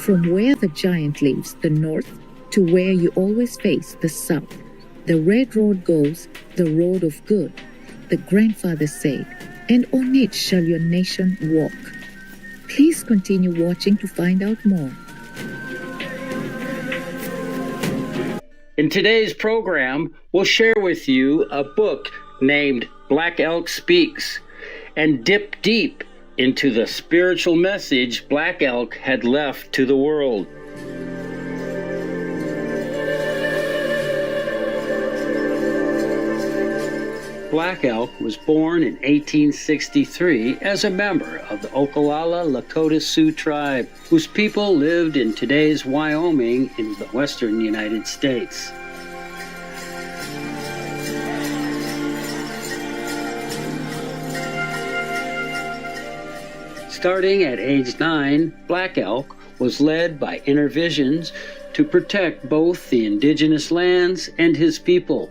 From where the giant lives, the north, to where you always face, the south. The red road goes, the road of good, the grandfather said, and on it shall your nation walk. Please continue watching to find out more. In today's program, we'll share with you a book named Elk Speaks and dip deep into the spiritual message Black Elk had left to the world. Black Elk was born in 1863 as a member of the Oglala Lakota Sioux tribe, whose people lived in today's Wyoming in the western United States. Starting at age 9, Black Elk was led by inner visions to protect both the indigenous lands and his people.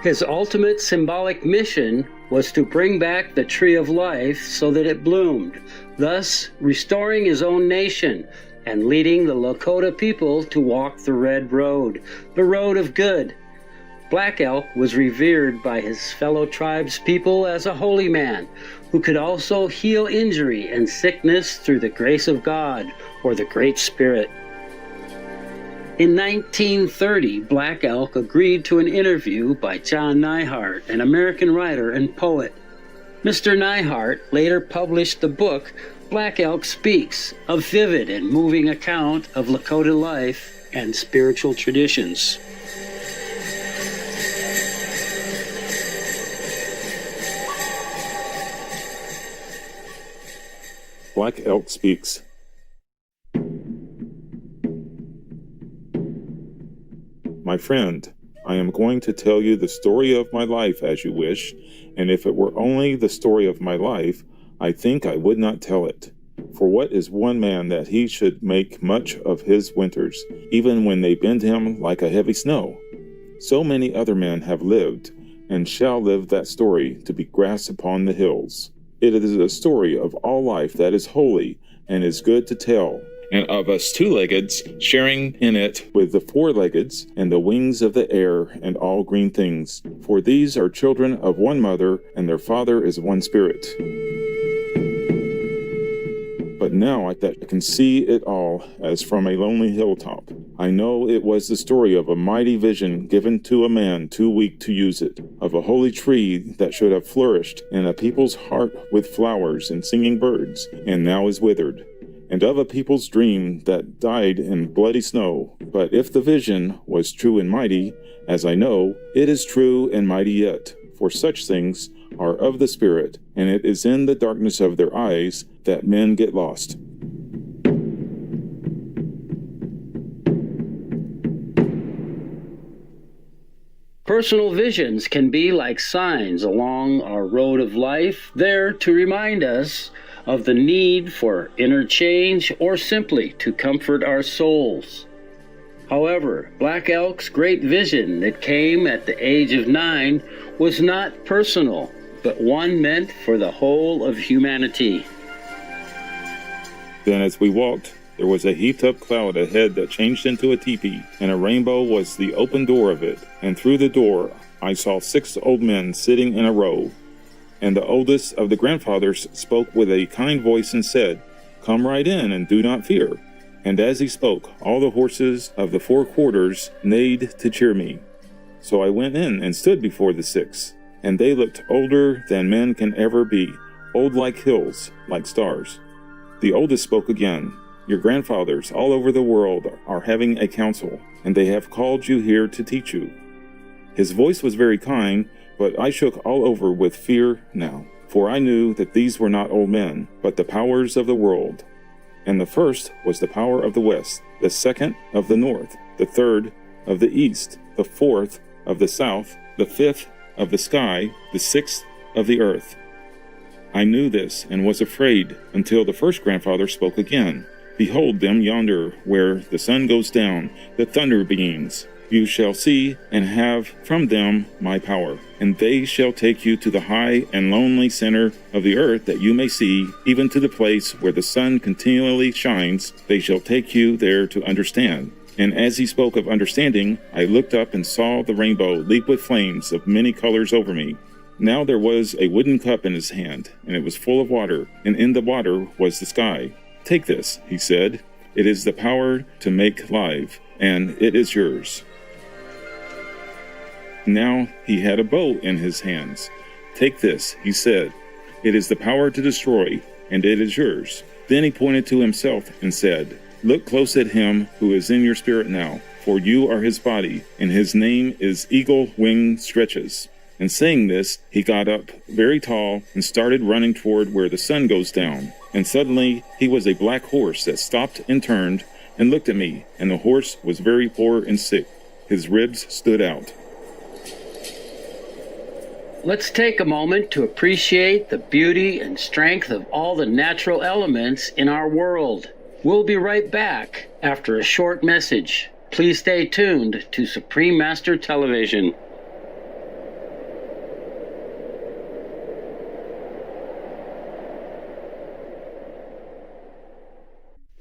His ultimate symbolic mission was to bring back the tree of life so that it bloomed, thus restoring his own nation and leading the Lakota people to walk the red road, the road of good. Black Elk was revered by his fellow tribespeople as a holy man who could also heal injury and sickness through the grace of God or the Great Spirit. In 1930, Black Elk agreed to an interview by John Neihardt, an American writer and poet. Mr. Neihardt later published the book Black Elk Speaks, a vivid and moving account of Lakota life and spiritual traditions. Black Elk Speaks. My friend, I am going to tell you the story of my life as you wish, and if it were only the story of my life, I think I would not tell it. For what is one man that he should make much of his winters, even when they bend him like a heavy snow? So many other men have lived, and shall live that story to be grass upon the hills. It is a story of all life that is holy and is good to tell, and of us two-leggeds sharing in it with the four-leggeds and the wings of the air and all green things. For these are children of one mother, and their father is one spirit. But now that I can see it all as from a lonely hilltop, I know it was the story of a mighty vision given to a man too weak to use it, of a holy tree that should have flourished in a people's heart with flowers and singing birds, and now is withered, and of a people's dream that died in bloody snow. But if the vision was true and mighty, as I know, it is true and mighty yet, for such things are of the Spirit, and it is in the darkness of their eyes that men get lost. Personal visions can be like signs along our road of life, there to remind us of the need for inner change or simply to comfort our souls. However, Black Elk's great vision that came at the age of 9 was not personal, but one meant for the whole of humanity. Then as we walked, there was a heaped-up cloud ahead that changed into a teepee, and a rainbow was the open door of it. And through the door I saw 6 old men sitting in a row. And the oldest of the grandfathers spoke with a kind voice and said, "Come right in and do not fear." And as he spoke, all the horses of the 4 quarters neighed to cheer me. So I went in and stood before the 6, and they looked older than men can ever be, old like hills, like stars. The oldest spoke again, "Your grandfathers all over the world are having a council, and they have called you here to teach you." His voice was very kind, but I shook all over with fear now, for I knew that these were not old men, but the powers of the world. And the first was the power of the west, the second of the north, the third of the east, the fourth of the south, the fifth of the sky, the sixth of the earth. I knew this and was afraid until the first grandfather spoke again. "Behold them yonder, where the sun goes down, the thunder beams, you shall see and have from them my power. And they shall take you to the high and lonely center of the earth, that you may see, even to the place where the sun continually shines. They shall take you there to understand. And as he spoke of understanding, I looked up and saw the rainbow leap with flames of many colors over me. Now there was a wooden cup in his hand, and it was full of water, and in the water was the sky. Take this, he said. It is the power to make live, and it is yours. Now he had a bow in his hands. Take this, he said. It is the power to destroy, and it is yours. Then he pointed to himself and said, Look close at him who is in your spirit now, for you are his body, and his name is Eagle Wing Stretches. And saying this, he got up very tall and started running toward where the sun goes down. And suddenly he was a black horse that stopped and turned and looked at me, and the horse was very poor and sick. His ribs stood out. Let's take a moment to appreciate the beauty and strength of all the natural elements in our world. We'll be right back after a short message. Please stay tuned to Supreme Master Television.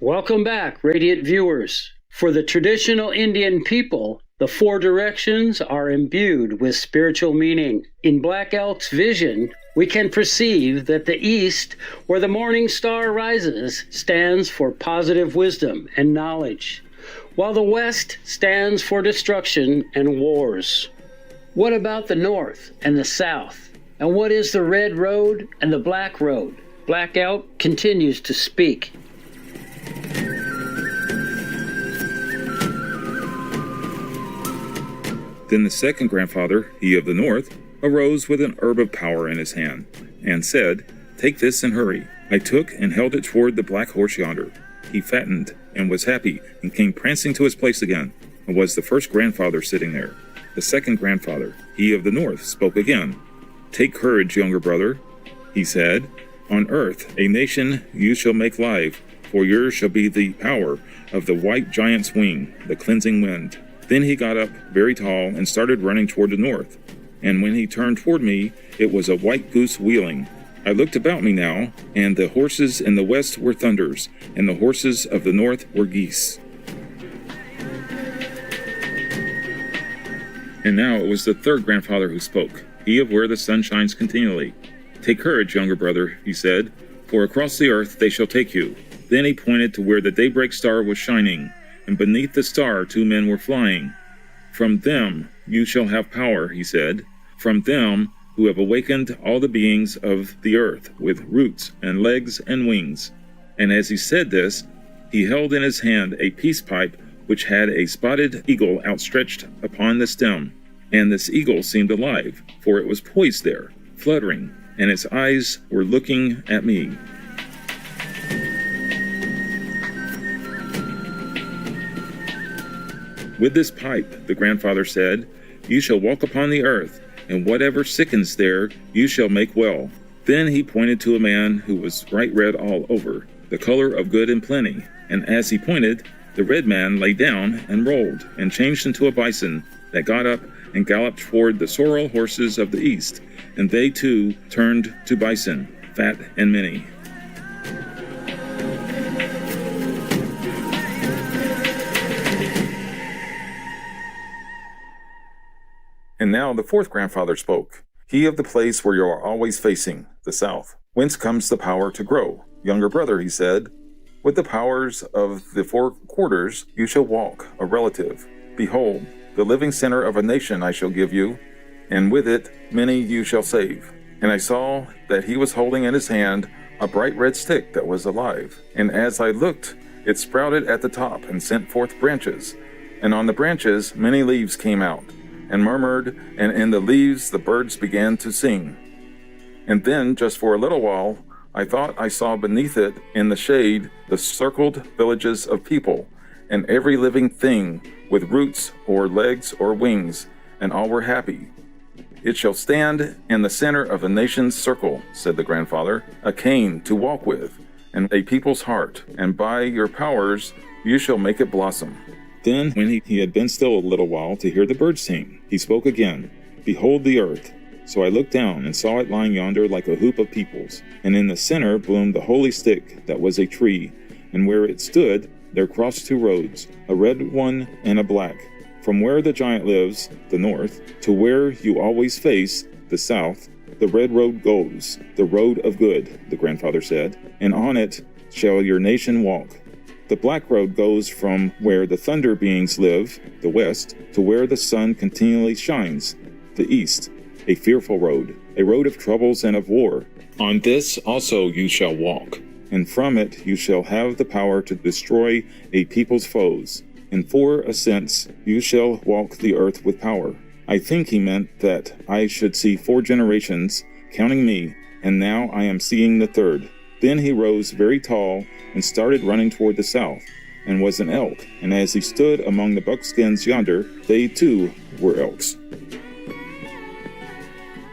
Welcome back, radiant viewers. For the traditional Indian people, the four directions are imbued with spiritual meaning. In Black Elk's vision, we can perceive that the east, where the morning star rises, stands for positive wisdom and knowledge, while the west stands for destruction and wars. What about the north and the south? And what is the red road and the black road? Black Elk continues to speak. Then the second grandfather, he of the north, arose with an herb of power in his hand, and said, Take this and hurry. I took and held it toward the black horse yonder. He fattened and was happy, and came prancing to his place again, and was the first grandfather sitting there. The second grandfather, he of the north, spoke again. Take courage, younger brother, he said. On earth a nation you shall make live, for yours shall be the power of the white giant's wing, the cleansing wind. Then he got up very tall and started running toward the north. And when he turned toward me, it was a white goose wheeling. I looked about me now, and the horses in the west were thunders, and the horses of the north were geese. And now it was the third grandfather who spoke, he of where the sun shines continually. Take courage, younger brother, he said, for across the earth they shall take you. Then he pointed to where the daybreak star was shining, and beneath the star 2 men were flying. From them you shall have power, he said, from them who have awakened all the beings of the earth with roots and legs and wings. And as he said this, he held in his hand a peace pipe which had a spotted eagle outstretched upon the stem. And this eagle seemed alive, for it was poised there, fluttering, and its eyes were looking at me. With this pipe, the grandfather said, you shall walk upon the earth, and whatever sickens there, you shall make well. Then he pointed to a man who was bright red all over, the color of good and plenty. And as he pointed, the red man lay down and rolled, and changed into a bison that got up and galloped toward the sorrel horses of the east, and they too turned to bison, fat and many. And now the fourth grandfather spoke, he of the place where you are always facing, the south. Whence comes the power to grow? Younger brother, he said, with the powers of the 4 quarters you shall walk, a relative. Behold, the living center of a nation I shall give you, and with it many you shall save. And I saw that he was holding in his hand a bright red stick that was alive. And as I looked, it sprouted at the top and sent forth branches. And on the branches many leaves came out, and murmured, and in the leaves the birds began to sing. And then, just for a little while, I thought I saw beneath it, in the shade, the circled villages of people, and every living thing with roots or legs or wings, and all were happy. It shall stand in the center of the nation's circle, said the grandfather, a cane to walk with, and a people's heart, and by your powers you shall make it blossom. Then, when he had been still a little while to hear the birds sing, he spoke again, Behold the earth. So I looked down and saw it lying yonder like a hoop of peoples, and in the center bloomed the holy stick that was a tree, and where it stood there crossed two roads, a red one and a black. From where the giant lives, the north, to where you always face, the south, the red road goes, the road of good, the grandfather said, and on it shall your nation walk. The black road goes from where the thunder beings live, the west, to where the sun continually shines, the east, a fearful road, a road of troubles and of war. On this also you shall walk, and from it you shall have the power to destroy a people's foes. And for a sense you shall walk the earth with power. I think he meant that I should see 4 generations, counting me, and now I am seeing the 3rd. Then he rose very tall and started running toward the south, and was an elk, and as he stood among the buckskins yonder, they too were elks.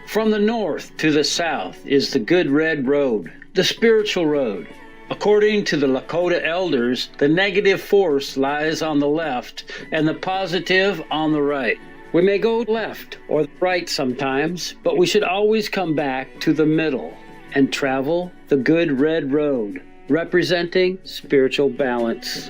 From the north to the south is the good red road, the spiritual road. According to the Lakota elders, the negative force lies on the left and the positive on the right. We may go left or right sometimes, but we should always come back to the middle and travel the good red road, representing spiritual balance.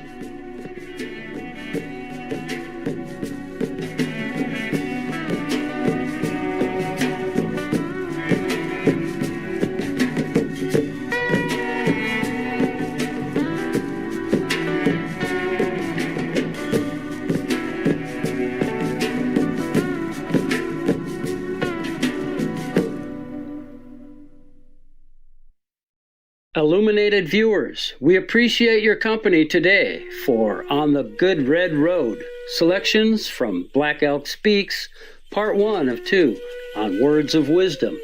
Illuminated viewers, we appreciate your company today for On the Good Red Road, selections from Black Elk Speaks, Part 1 of 2 on Words of Wisdom.